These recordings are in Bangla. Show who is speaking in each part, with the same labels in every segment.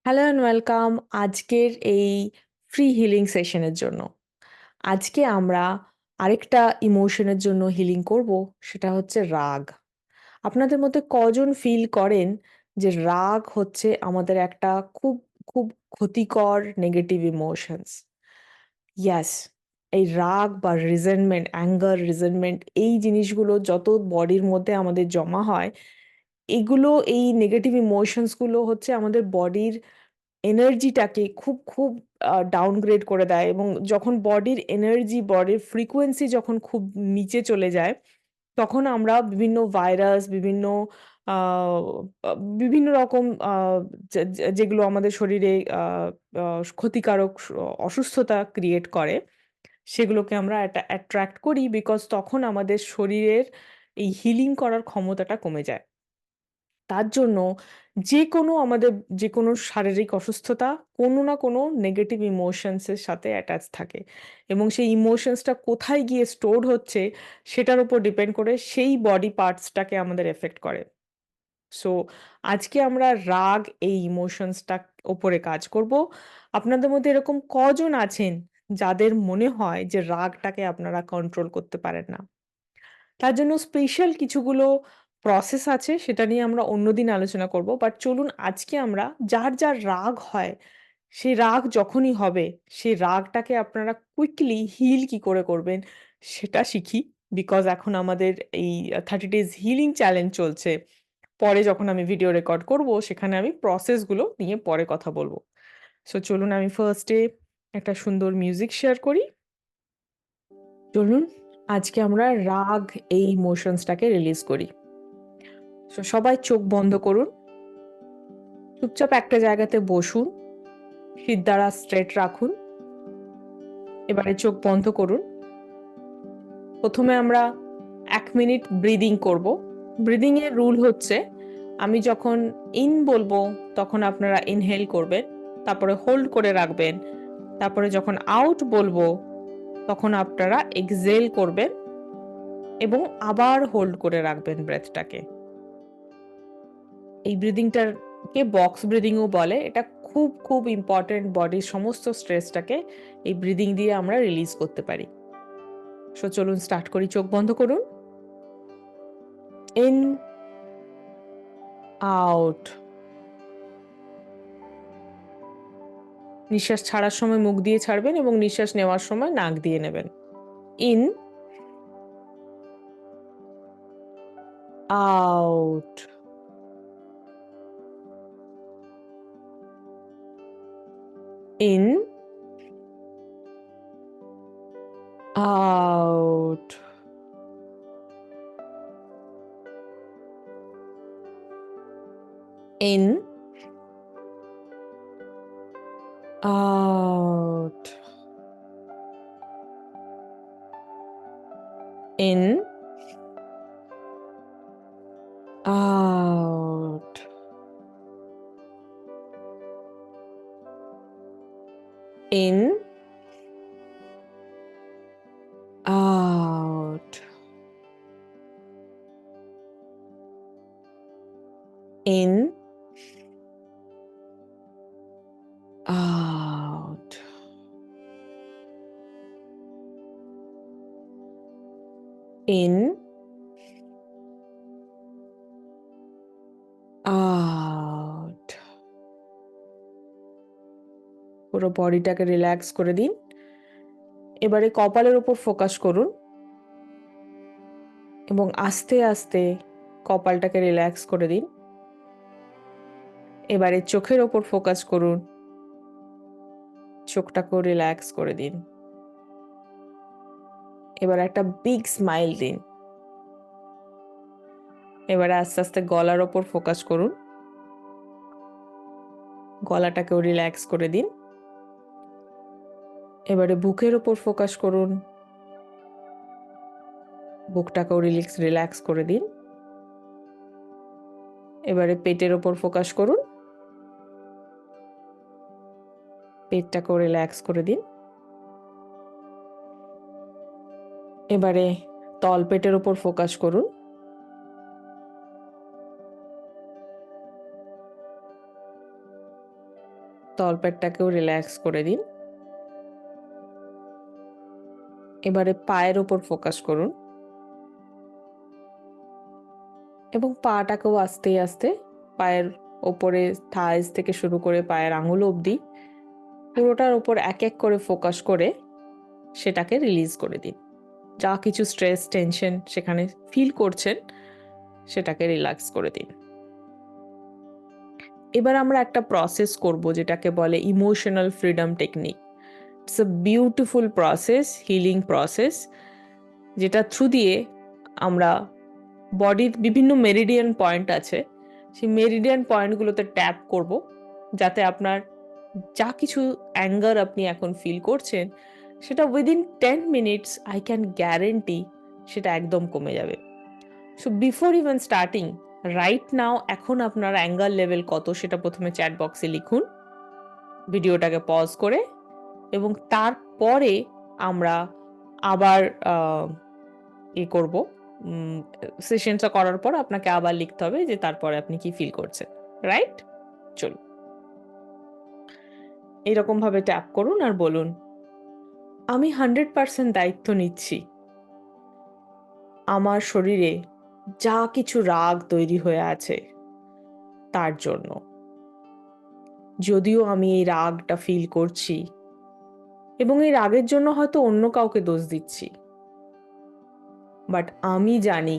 Speaker 1: হ্যালো অ্যান্ড ওয়েলকাম আজকের এই ফ্রি হিলিং সেশনের জন্য। আজকে আমরা আরেকটা ইমোশনের জন্য হিলিং করব, সেটা হচ্ছে রাগ। আপনাদের মধ্যে কজন ফিল করেন যে রাগ হচ্ছে আমাদের একটা খুব খুব ক্ষতিকর নেগেটিভ ইমোশনস? ইয়াস, এই রাগ বা রিজেন্টমেন্ট, অ্যাঙ্গার, রিজেন্টমেন্ট এই জিনিসগুলো যত বডির মধ্যে আমাদের জমা হয়, এগুলো এই নেগেটিভ ইমোশনসগুলো হচ্ছে আমাদের বডির এনার্জিটাকে খুব খুব ডাউনগ্রেড করে দেয়, এবং যখন বডির এনার্জি, বডির ফ্রিকোয়েন্সি যখন খুব নিচে চলে যায়, তখন আমরা বিভিন্ন ভাইরাস, বিভিন্ন আহ, আহ, বিভিন্ন রকম যেগুলো আমাদের শরীরে ক্ষতিকারক অসুস্থতা ক্রিয়েট করে, সেগুলোকে আমরা অ্যাট্রাক্ট করি, বিকজ তখন আমাদের শরীরের এই হিলিং করার ক্ষমতাটা কমে যায়। তার জন্য আমাদের যে কোনো শারীরিক অসুস্থতা কোনো না কোনো নেগেটিভ ইমোশনসের সাথে অ্যাটাচ থাকে, এবং সেই ইমোশনসটা কোথায় গিয়ে স্টোরড হচ্ছে সেটার উপর ডিপেন্ড করে সেই বডি পার্টসটাকে আমাদের এফেক্ট করে। সো আজকে আমরা রাগ এই ইমোশনসটা ওপরে কাজ করব। আপনাদের মধ্যে এরকম কজন আছেন যাদের মনে হয় যে রাগটাকে আপনারা কন্ট্রোল করতে পারেন না? তার জন্য স্পেশাল কিছুগুলো প্রসেস আছে, সেটা নিয়ে আমরা অন্যদিন আলোচনা করব। বাট চলুন আজকে আমরা যার যার রাগ হয়, সেই রাগ যখনই হবে, সেই রাগটাকে আপনারা কুইকলি হিল কি করে করবেন সেটা শিখি। বিকজ এখন আমাদের এই 30 ডেজ হিলিং চ্যালেঞ্জ চলছে। পরে যখন আমি ভিডিও রেকর্ড করব, সেখানে আমি প্রসেসগুলো নিয়ে পরে কথা বলবো। সো চলুন আমি ফার্স্টে একটা সুন্দর মিউজিক শেয়ার করি। চলুন আজকে আমরা রাগ এই ইমোশনসটাকে রিলিজ করি। সো সবাই চোখ বন্ধ করুন, চুপচাপ একটা জায়গাতে বসুন, শির দ্বারা স্ট্রেট রাখুন। এবারে চোখ বন্ধ করুন। প্রথমে আমরা 1 মিনিট ব্রিদিং করব। ব্রিদিং এর রুল হচ্ছে, আমি যখন ইন বলবো তখন আপনারা ইনহেল করবেন, তারপরে হোল্ড করে রাখবেন, তারপরে যখন আউট বলবো তখন আপনারা এক্সহেল করবেন এবং আবার হোল্ড করে রাখবেন ব্রেথটাকে। এই ব্রিদিংটাকে বক্স ব্রিদিংও বলে। এটা খুব খুব ইম্পর্টেন্ট, বডির সমস্ত স্ট্রেসটাকে এই ব্রিদিং দিয়ে আমরা রিলিজ করতে পারি। সো চলুন স্টার্ট করি। চোখ বন্ধ করুন। In, out. নিঃশ্বাস ছাড়ার সময় মুখ দিয়ে ছাড়বেন এবং নিঃশ্বাস নেওয়ার সময় নাক দিয়ে নেবেন। In, out, in, out, in, out, in, out, in, out, in, out, in, out. পুরো বডিটাকে রিল্যাক্স করে দিন। এবারে কপালের উপর ফোকাস করুন এবং আস্তে আস্তে কপালটাকে রিল্যাক্স করে দিন। এবারে চোখের ওপর ফোকাস করুন, চোখটাকেও রিল্যাক্স করে দিন। এবার একটা বিগ স্মাইল দিন। এবারে আস্তে আস্তে গলার ওপর ফোকাস করুন, গলাটাকেও রিল্যাক্স করে দিন। এবারে বুকের ওপর ফোকাস করুন, বুকটাকেও রিল্যাক্স করে দিন। এবারে পেটের ওপর ফোকাস করুন, পেটটাকেও রিল্যাক্স করে দিন। এবারে তলপেটের ওপর ফোকাস করুন, তলপেটটাকেও রিল্যাক্স করে দিন। এবারে পায়ের ওপর ফোকাস করুন এবং পাটাকেও আস্তে আস্তে পায়ের ওপরে থাইস থেকে শুরু করে পায়ের আঙুল অবধি পুরোটার ওপর এক এক করে ফোকাস করে সেটাকে রিলিজ করে দিন। যা কিছু স্ট্রেস টেনশন সেখানে ফিল করছেন সেটাকে রিল্যাক্স করে দিন। এবার আমরা একটা প্রসেস করব যেটাকে বলে emotional freedom technique. It's a beautiful process, healing process, যেটা থ্রু দিয়ে আমরা বডির বিভিন্ন মেরিডিয়ান পয়েন্ট আছে, সেই মেরিডিয়ান পয়েন্টগুলোতে ট্যাপ করব, যাতে আপনার যা কিছু অ্যাঙ্গার আপনি এখন ফিল করছেন সেটা within 10 minutes I can guarantee সেটা একদম কমে যাবে। So before even starting, right now এখন আপনার অ্যাঙ্গার লেভেল কত সেটা প্রথমে চ্যাট বক্সে লিখুন ভিডিওটাকে পজ করে, এবং তারপরে আমরা আবার করব। সেশনটা করার পর আপনাকে আবার লিখতে হবে যে তারপরে আপনি কি ফিল করছেন, রাইট? চলুন এইরকম ভাবে ট্যাপ করুন আর বলুন, আমি 100% দায়িত্ব নিচ্ছি আমার শরীরে যা কিছু রাগ তৈরি হয়ে আছে তার জন্য। যদিও আমি এই রাগটা ফিল করছি এবং এই রাগের জন্য হয়তো অন্য কাউকে দোষ দিচ্ছি, বাট আমি জানি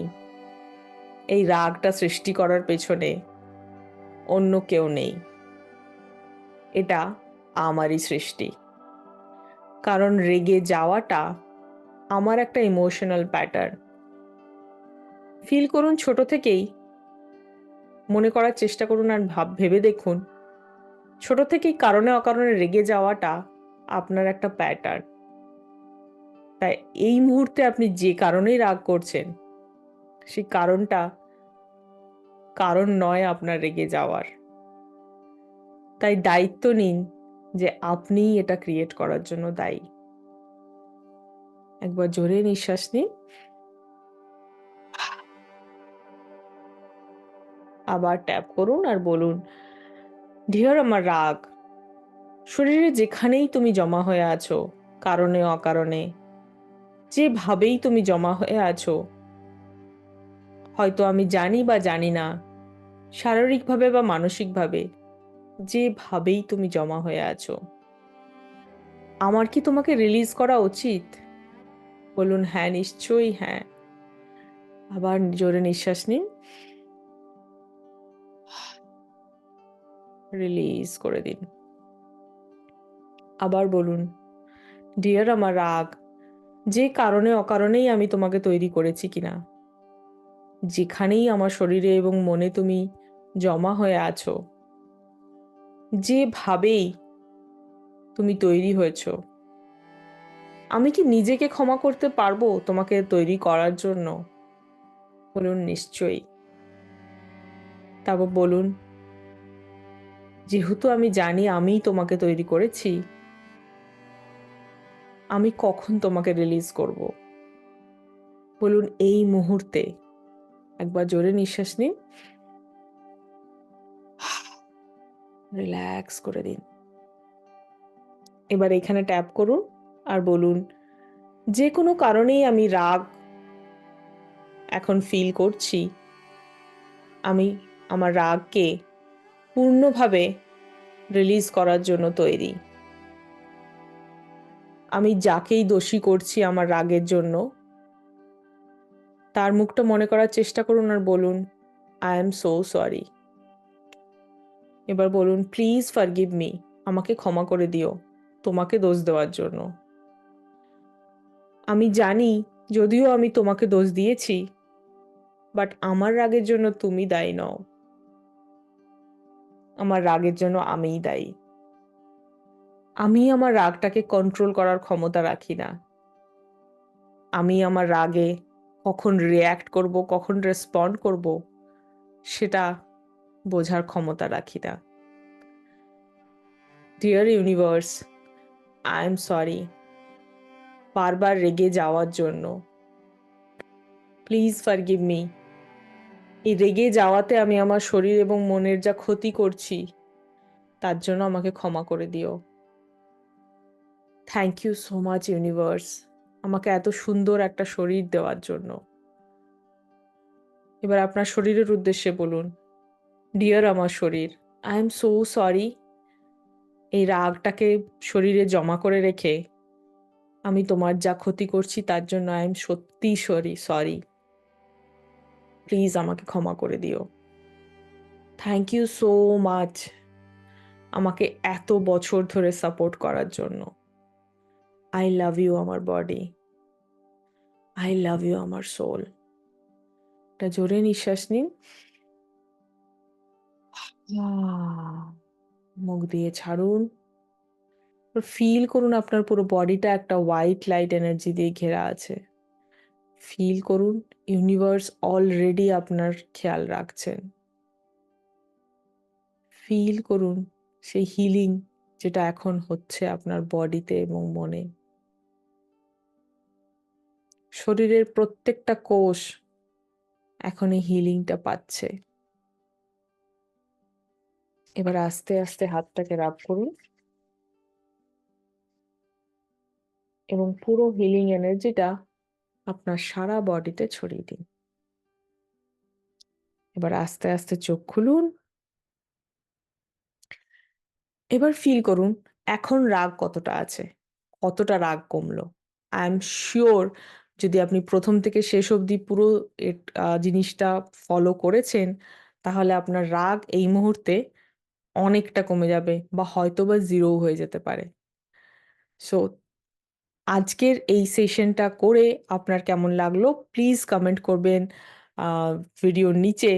Speaker 1: এই রাগটা সৃষ্টি করার পেছনে অন্য কেউ নেই, এটা আমারই সৃষ্টি। কারণ রেগে যাওয়াটা আমার একটা ইমোশনাল প্যাটার্ন। ফিল করুন ছোট থেকেই, মনে করার চেষ্টা করুন আর ভেবে দেখুন ছোট থেকেই কারণে অকারণে রেগে যাওয়াটা আপনার একটা প্যাটার্ন। তাই এই মুহূর্তে আপনি যে কারণেই রাগ করছেন সেই কারণটা কারণ নয় আপনার রেগে যাওয়ার। তাই দায়িত্ব নিন যে আপনিই এটা ক্রিয়েট করার জন্য দায়ী। একবার জোরে নিঃশ্বাস নিন, আবার ট্যাপ করুন আর বলুন, ডিয়ার আমার রাগ, শরীরে যেখানেই তুমি জমা হয়ে আছো, কারণে অকারণে যেভাবেই তুমি জমা হয়ে আছো, হয়তো আমি জানি বা জানি না, শারীরিকভাবে বা মানসিকভাবে যেভাবেই তুমি জমা হয়ে আছো, আমার কি তোমাকে রিলিজ করা উচিত? বলুন হ্যাঁ, নিশ্চয়ই হ্যাঁ। আবার জোরে নিঃশ্বাস নিন, রিলিজ করে দিন। আবার বলুন, ডিয়ার আমার রাগ, যে কারণে অকারণেই আমি তোমাকে তৈরি করেছি কিনা, যেখানেই আমার শরীরে এবং মনে তুমি জমা হয়ে আছো, যেভাবেই তুমি তৈরি হয়েছ, আমি কি নিজেকে ক্ষমা করতে পারবো তোমাকে তৈরি করার জন্য? বলুন নিশ্চয়ই। তারপর বলুন, যেহেতু আমি জানি আমিই তোমাকে তৈরি করেছি, আমি কখন তোমাকে রিলিজ করব? বলুন এই মুহূর্তে। একবার জোরে নিঃশ্বাস নিন, রিল্যাক্স করে দিন। এবার এখানে ট্যাপ করুন আর বলুন, যে কোনো কারণেই আমি রাগ এখন ফিল করছি, আমি আমার রাগকে পূর্ণভাবে রিলিজ করার জন্য তৈরি। আমি যাকেই দোষী করছি আমার রাগের জন্য, তার মুখটা মনে করার চেষ্টা করুন আর বলুন, আই এম সো সরি। এবার বলুন, প্লিজ ফরগিভ মি, আমাকে ক্ষমা করে দিও তোমাকে দোষ দেওয়ার জন্য। আমি জানি যদিও আমি তোমাকে দোষ দিয়েছি, বাট আমার রাগের জন্য তুমি দায়ী নও, আমার রাগের জন্য আমিই দায়ী। আমি আমার রাগটাকে কন্ট্রোল করার ক্ষমতা রাখি না। আমি আমার রাগে কখন রিয়্যাক্ট করব, কখন রেসপন্ড করব, সেটা বোঝার ক্ষমতা রাখি না। Deer universe, I am sorry বারবার রেগে যাওয়ার জন্য। Please forgive me. এই রেগে যাওয়াতে আমি আমার শরীর এবং মনের যা ক্ষতি করছি, তার জন্য আমাকে ক্ষমা করে দিও। Thank you so much universe, আমাকে এত সুন্দর একটা শরীর দেওয়ার জন্য। এবার আপনার শরীরের উদ্দেশ্যে বলুন, ডিয়ার আমার শরীর, আই এম সো সরি। এই রাগটাকে শরীরে জমা করে রেখে আমি তোমার যা ক্ষতি করছি তার জন্য আই এম সত্যি সরি। প্লিজ আমাকে ক্ষমা করে দিও। থ্যাংক ইউ সো মাচ আমাকে এত বছর ধরে সাপোর্ট করার জন্য। আই লাভ ইউ আমার বডি, আই লাভ ইউ আমার সোল। একটা জোরে নিঃশ্বাস নিন, মুখ দিয়ে ছাড়ুন। ফিল করুন আপনার পুরো বডিটা একটা হোয়াইট লাইট এনার্জি দিয়ে ঘেরা আছে। ফিল করুন ইউনিভার্স অলরেডি আপনার খেয়াল রাখছেন। ফিল করুন সেই হিলিং যেটা এখন হচ্ছে আপনার বডিতে এবং মনে। শরীরের প্রত্যেকটা কোষ এখন এই হিলিংটা পাচ্ছে। এবার আস্তে আস্তে হাতটাকে রাব করুন এবং পুরো হিলিং এনার্জিটা আপনার সারা বডিতে ছড়িয়ে দিন। এবার আস্তে আস্তে চোখ খুলুন। এবার ফিল করুন এখন রাগ কতটা আছে, কতটা রাগ কমলো। আই এম শিওর যদি আপনি প্রথম থেকে শেষ অবধি পুরো জিনিসটা ফলো করেছেন, তাহলে আপনার রাগ এই মুহূর্তে অনেকটা কমে যাবে বা হয়তো বা জিরো হয়ে যেতে পারে। সো আজকের এই সেশনটা করে আপনার কেমন লাগলো প্লিজ কমেন্ট করবেন ভিডিওর নিচে,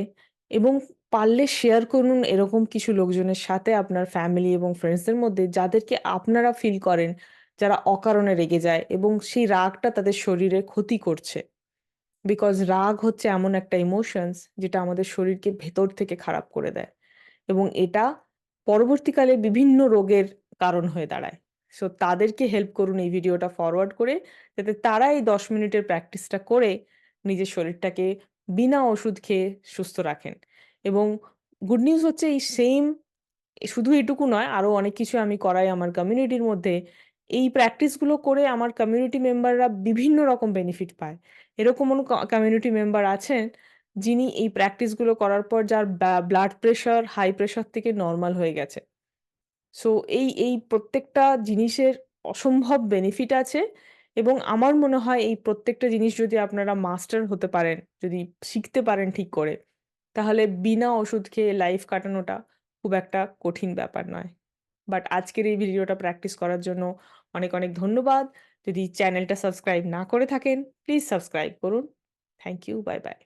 Speaker 1: এবং পারলে শেয়ার করুন এরকম কিছু লোকজনের সাথে আপনার ফ্যামিলি এবং ফ্রেন্ডসদের মধ্যে যাদেরকে আপনারা ফিল করেন যারা অকারণে রেগে যায় এবং সেই রাগটা তাদের শরীরে ক্ষতি করছে। বিকজ রাগ হচ্ছে এমন একটা ইমোশনস যেটা আমাদের শরীরকে ভেতর থেকে খারাপ করে দেয় এবং এটা পরবর্তীকালে বিভিন্ন রোগের কারণ হয়ে দাঁড়ায়। সো তাদেরকে হেল্প করুন এই ভিডিওটা ফরওয়ার্ড করে, যাতে তারা এই 10 মিনিটের প্র্যাকটিসটা করে নিজের শরীরটাকে বিনা ওষুধ খেয়ে সুস্থ রাখেন। এবং গুড নিউজ হচ্ছে এই সেম শুধু এটুকু নয়, আরো অনেক কিছু আমি করাই আমার কমিউনিটির মধ্যে। এই প্র্যাকটিসগুলো করে আমার কমিউনিটি মেম্বাররা বিভিন্ন রকম বেনিফিট পায়। এরকম কোনো কমিউনিটি মেম্বার আছেন যিনি এই প্র্যাকটিসগুলো করার পর যার ব্লাড প্রেশার হাই প্রেশার থেকে নর্মাল হয়ে গেছে। সো এই প্রত্যেকটা জিনিসের অসম্ভব বেনিফিট আছে এবং আমার মনে হয় এই প্রত্যেকটা জিনিস যদি আপনারা মাস্টার হতে পারেন, যদি শিখতে পারেন ঠিক করে, তাহলে বিনা ওষুধ খেয়ে লাইফ কাটানোটা খুব একটা কঠিন ব্যাপার নয়। বাট আজকের এই ভিডিওটা প্র্যাকটিস করার জন্য অনেক অনেক ধন্যবাদ। যদি চ্যানেলটা সাবস্ক্রাইব না করে থাকেন প্লিজ সাবস্ক্রাইব করুন। Thank you, bye by.